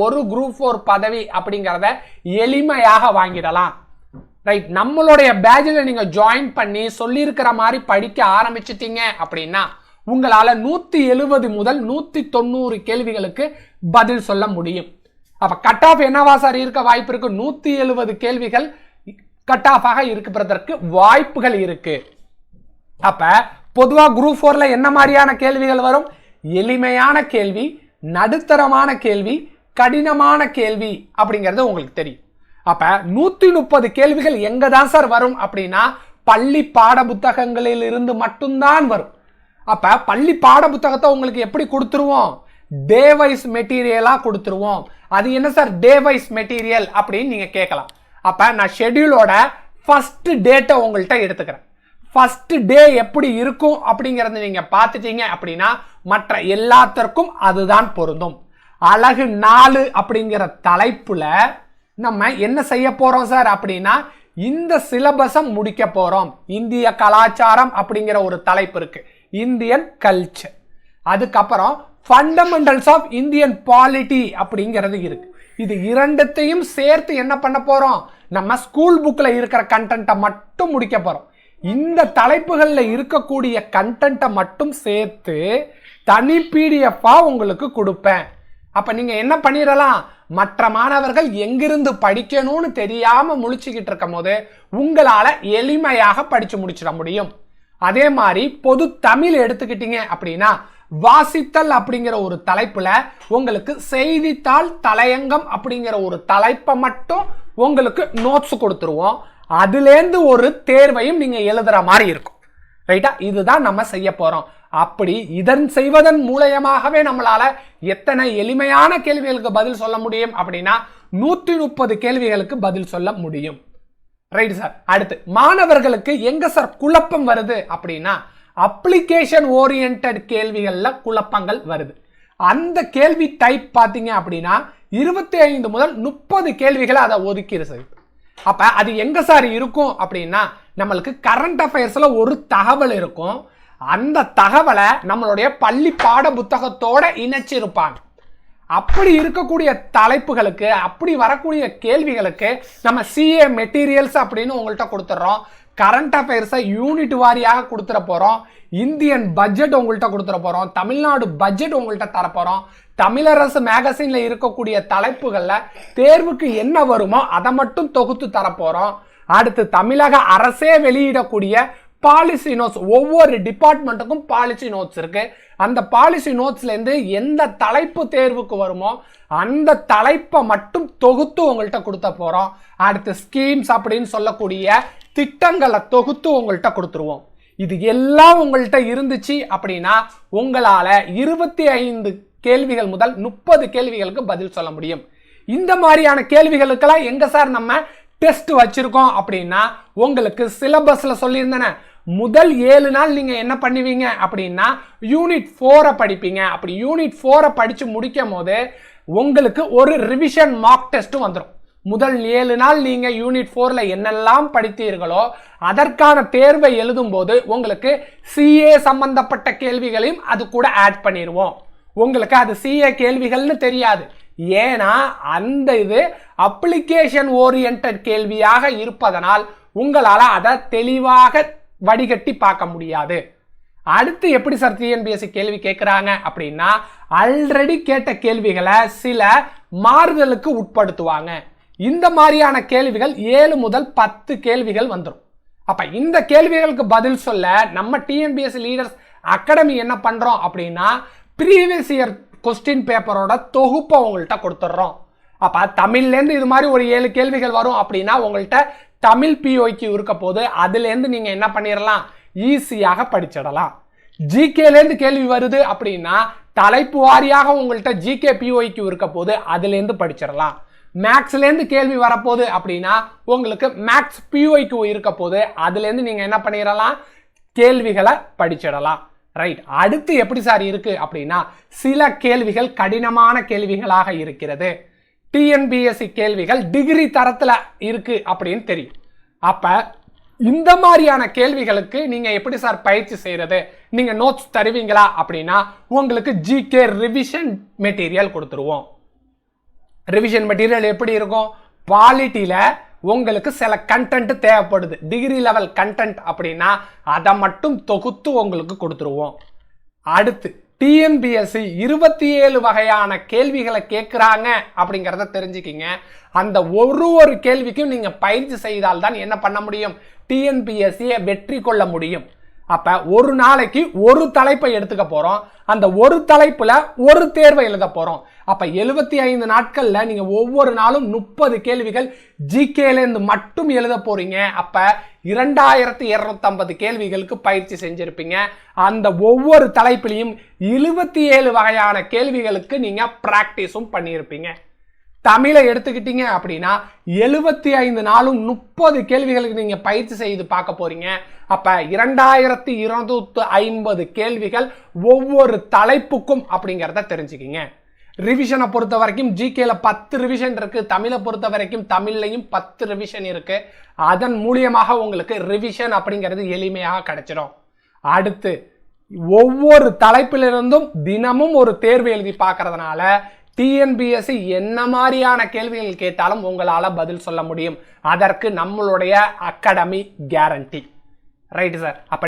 ஒரு குரூப் 4 பதவி அப்படிங்கறத எளிமையாக வாங்கிடலாம். ரைட், நம்மளுடைய பேட்ச்ல நீங்க ஜாயின் பண்ணி சொல்லியிருக்கிற மாதிரி படிக்க ஆரம்பிச்சிட்டீங்க அப்படின்னா உங்களால 170 முதல் 190 கேள்விகளுக்கு பதில் சொல்ல முடியும். அப்ப கட் ஆஃப் என்னவா சார் இருக்க வாய்ப்பு இருக்கு? 170 கேள்விகள் கட் ஆஃப் ஆக இருப்பதற்கு வாய்ப்புகள் இருக்கு. அப்ப பொதுவா குரூப் 4ல என்ன மாதிரியான கேள்விகள் வரும்? எளிமையான கேள்வி, நடுத்தரமான கேள்வி, கடினமான கேள்வி அப்படிங்கிறது உங்களுக்கு தெரியும். அப்ப 130 கேள்விகள் எங்க தான் சார் வரும் அப்படின்னா பள்ளி பாட புத்தகங்களில் இருந்து மட்டும்தான் வரும். அப்ப பள்ளி பாட புத்தகத்தை உங்களுக்கு எப்படி கொடுத்துருவோம்? டே வைஸ் மெட்டீரியலா கொடுத்துருவோம். அது என்ன சார் டே வைஸ் மெட்டீரியல் அப்படின்னு நீங்க கேட்கலாம். அப்ப நான் ஷெட்யூலோட ஃபர்ஸ்ட் டேட்டை உங்கள்கிட்ட எடுத்துக்கிறேன். ஃபர்ஸ்ட் டே எப்படி இருக்கும் அப்படிங்கறத நீங்க பார்த்துட்டீங்க அப்படின்னா மற்ற எல்லாத்திற்கும் அதுதான் பொருந்தும். அழகு 4 அப்படிங்கிற தலைப்புல நம்ம என்ன செய்ய போறோம் சார் அப்படின்னா இந்த சிலபஸை முடிக்க போறோம். இந்திய கலாச்சாரம் அப்படிங்கிற ஒரு தலைப்பு இருக்கு, இந்தியன் கல்ச்சர். அதுக்கப்புறம் ஃபண்டமெண்டல்ஸ் ஆஃப் இந்தியன் பாலிட்டி அப்படிங்கிறது இருக்கு. இது இரண்டத்தையும் சேர்த்து என்ன பண்ண போறோம்? நம்ம ஸ்கூல் புக்ல இருக்கிற கண்டென்ட்டை மட்டும் முடிக்க போறோம். இந்த தலைப்புகளில் இருக்கக்கூடிய கண்டென்ட்டை மட்டும் சேர்த்து தனி பிடிஎஃபா உங்களுக்கு கொடுப்பேன். அப்ப நீங்க என்ன பண்ணிடலாம்? மற்ற மாணவர்கள் எங்கிருந்து படிக்கணும்னு தெரியாம முழிச்சுக்கிட்டு இருக்கும் போது உங்களால எளிமையாக படிச்சு முடிச்சிட முடியும். அதே மாதிரி பொது தமிழ் எடுத்துக்கிட்டீங்க அப்படின்னா வாசித்தல் அப்படிங்கிற ஒரு தலைப்புல உங்களுக்கு செய்தித்தாள் தலையங்கம் அப்படிங்கிற ஒரு தலைப்பை மட்டும் உங்களுக்கு நோட்ஸ் கொடுத்துருவோம். அதுலேருந்து ஒரு தேர்வையும் நீங்க எழுதுற மாதிரி இருக்கும். ரைட்டா? இதுதான் நம்ம செய்ய போறோம். அப்படி இதன் செய்வதன் மூலமாகவே நம்மளால எத்தனை எளிமையான கேள்விகளுக்கு பதில் சொல்ல முடியும் அப்படின்னா 130 கேள்விகளுக்கு பதில் சொல்ல முடியும். Right sir. அடுத்து மாணவர்களுக்கு எங்க சார் குழப்பம் வருது அப்படின்னா அப்ளிகேஷன் ஓரியன்டட் கேள்விகள்ல குழப்பங்கள் வருது. அந்த கேள்வி டைப் பாத்தீங்க அப்படின்னா 25 முதல் 30 கேள்விகளை அதை ஒதுக்கிடு. அப்ப அது எங்க சார் இருக்கும் அப்படின்னா நம்மளுக்கு கரண்ட் அஃபேர்ஸ்ல ஒரு தகவல் இருக்கும். அந்த தகவலை நம்மளுடைய பள்ளி பாட புத்தகத்தோட இணைச்சிருப்பாங்க. அப்படி இருக்கக்கூடிய தலைப்புகளுக்கு, அப்படி வரக்கூடிய கேள்விகளுக்கு நம்ம சிஏ மெட்டீரியல்ஸ் அப்படின்னு உங்கள்கிட்ட கொடுத்துட்றோம். கரண்ட் அஃபேர்ஸை யூனிட் வாரியாக கொடுத்துட போறோம். இந்தியன் பட்ஜெட் உங்கள்கிட்ட கொடுத்துட போறோம். தமிழ்நாடு பட்ஜெட் உங்கள்கிட்ட தரப்போறோம். தமிழரசு மேகசின்ல இருக்கக்கூடிய தலைப்புகள்ல தேர்வுக்கு என்ன வருமோ அதை மட்டும் தொகுத்து தரப்போறோம். அடுத்து தமிழக அரசே வெளியிடக்கூடிய பாலிசி நோட்ஸ், ஒவ்வொரு டிபார்ட்மெண்ட்டுக்கும் பாலிசி நோட்ஸ் இருக்கு. அந்த பாலிசி நோட்ஸ்ல இருந்து எந்த தலைப்பு தேர்வுக்கு வருமோ அந்த தலைப்பை மட்டும் தொகுத்து உங்கள்கிட்ட கொடுத்த போறோம். அடுத்து ஸ்கீம்ஸ் அப்படின்னு சொல்லக்கூடிய திட்டங்களை தொகுத்து உங்கள்கிட்ட கொடுத்துருவோம். இது எல்லாம் உங்கள்கிட்ட இருந்துச்சு அப்படின்னா உங்களால 25 கேள்விகள் முதல் 30 கேள்விகளுக்கு பதில் சொல்ல முடியும். இந்த மாதிரியான கேள்விகளுக்கெல்லாம் எங்க சார் நம்ம டெஸ்ட் வச்சிருக்கோம் அப்படின்னா உங்களுக்கு சிலபஸ்ல சொல்லியிருந்தேன். முதல் 7 நாள் நீங்க என்ன பண்ணுவீங்க அப்படின்னா யூனிட் 4 படிப்பீங்க. அப்படி யூனிட் 4 படிச்சு முடிக்கும் போது உங்களுக்கு ஒரு ரிவிஷன் மார்க் டெஸ்ட் வந்துடும். முதல் 7 நாள் நீங்க யூனிட் 4ல என்னெல்லாம் படித்தீர்களோ அதற்கான தேர்வை எழுதும் போது உங்களுக்கு சிஏ சம்பந்தப்பட்ட கேள்விகளையும் அது கூட ஆட் பண்ணிடுவோம். உங்களுக்கு அது சிஏ கேள்விகள்னு தெரியாது. ஏன்னா அந்த இது அப்ளிகேஷன் ஓரியன்டட் கேள்வியாக இருப்பதனால் உங்களால அதை தெளிவாக வடிகட்டி பார்க்க முடியாது. அடுத்து எப்படி சார் டிஎன்பிஎஸ்சி கேள்வி கேட்கிறாங்க அப்படின்னா ஆல்ரெடி கேட்ட கேள்விகளை சில மாறுதலுக்கு உட்படுத்துவாங்க. இந்த மாதிரியான கேள்விகள் 7 முதல் 10 கேள்விகள் வந்துடும். அப்ப இந்த கேள்விகளுக்கு பதில் சொல்ல நம்ம டிஎன்பிஎஸ்சி லீடர்ஸ் அகாடமி என்ன பண்றோம் அப்படின்னா ப்ரீவியஸ் இயர் கொஸ்டின் பேப்பரோட தொகுப்பை உங்கள்கிட்ட கொடுத்துட்றோம். அப்ப தமிழ்ல இருந்து இது மாதிரி ஒரு 7 கேள்விகள் வரும் அப்படின்னா உங்கள்கிட்ட தமிழ் பிஓக்கு இருக்க போது அதுல இருந்து நீங்க என்ன பண்ணிடலாம், ஈஸியாக படிச்சிடலாம். ஜிகேல இருந்து கேள்வி வருது அப்படின்னா தலைப்பு வாரியாக உங்கள்கிட்ட ஜிகே பிஓக்கு இருக்க போது அதுல இருந்து படிச்சிடலாம். மேக்ஸ்ல இருந்து கேள்வி வரப்போகுது அப்படின்னா உங்களுக்கு மேக்ஸ் பிஓக்கு இருக்க போது அதுல இருந்து நீங்க என்ன பண்ணிடலாம், கேள்விகளை படிச்சிடலாம். ரைட். அடுத்து எப்படி சார் இருக்கு அப்படின்னா சில கேள்விகள் கடினமான கேள்விகளாக இருக்கிறது. டிஎன்பிஎஸ்சி கேள்விகள் டிகிரி தரத்துல இருக்கு அப்படின்னு தெரியும். அப்ப இந்த மாதிரியான கேள்விகளுக்கு நீங்க எப்படி சார் பயிற்சி செய்யறது, நீங்க நோட்ஸ் தருவீங்களா அப்படின்னா உங்களுக்கு ஜிகே ரிவிஷன் மெட்டீரியல் கொடுத்துருவோம். ரிவிஷன் மெட்டீரியல் எப்படி இருக்கும்? பாலிட்டியில உங்களுக்கு சில கண்டென்ட் தேவைப்படுது, டிகிரி லெவல் கண்டென்ட் அப்படின்னா அதை மட்டும் தொகுத்து உங்களுக்கு கொடுத்துருவோம். அடுத்து டிஎன்பிஎஸ்சி 27 வகையான கேள்விகளை கேட்குறாங்க அப்படிங்கிறத தெரிஞ்சுக்கிங்க. அந்த ஒரு கேள்விக்கும் நீங்கள் பயிற்சி செய்தால்தான் என்ன பண்ண முடியும்? டிஎன்பிஎஸ்சியை வெற்றி கொள்ள முடியும். அப்போ ஒரு நாளைக்கு ஒரு தலைப்பை எடுத்துக்க போகிறோம். அந்த ஒரு தலைப்பில் ஒரு தேர்வை எழுத போகிறோம். அப்போ 75 நாட்களில் நீங்கள் ஒவ்வொரு நாளும் 30 கேள்விகள் ஜிகேலேருந்து மட்டும் எழுத போகிறீங்க. அப்போ 2250 கேள்விகளுக்கு பயிற்சி செஞ்சுருப்பீங்க. அந்த ஒவ்வொரு தலைப்பிலையும் 27 வகையான கேள்விகளுக்கு நீங்கள் ப்ராக்டிஸும் பண்ணியிருப்பீங்க. தமிழை எடுத்துக்கிட்டீங்க அப்படின்னா 75 நாளும் 30 கேள்விகளுக்கு நீங்க பயிற்சி செய்து பார்க்க போறீங்க. அப்ப 2250 கேள்விகள் ஒவ்வொரு தலைப்புக்கும் அப்படிங்கிறத தெரிஞ்சுக்கிங்க. ரிவிஷனை பொறுத்த வரைக்கும் ஜிகேல 10 ரிவிஷன் இருக்கு. தமிழை பொறுத்த வரைக்கும் தமிழ்லையும் 10 ரிவிஷன் இருக்கு. அதன் மூலியமாக உங்களுக்கு ரிவிஷன் அப்படிங்கிறது எளிமையாக கிடைச்சிடும். அடுத்து ஒவ்வொரு தலைப்பிலிருந்தும் தினமும் ஒரு தேர்வு எழுதி பார்க்கறதுனால டிஎன்பிஎஸ்சி என்ன மாதிரியான கேள்விகள் கேட்டாலும் உங்களால் பதில் சொல்ல முடியும். அதற்கு நம்மளுடைய அகாடமி கேரண்டி. Right sir. அப்ப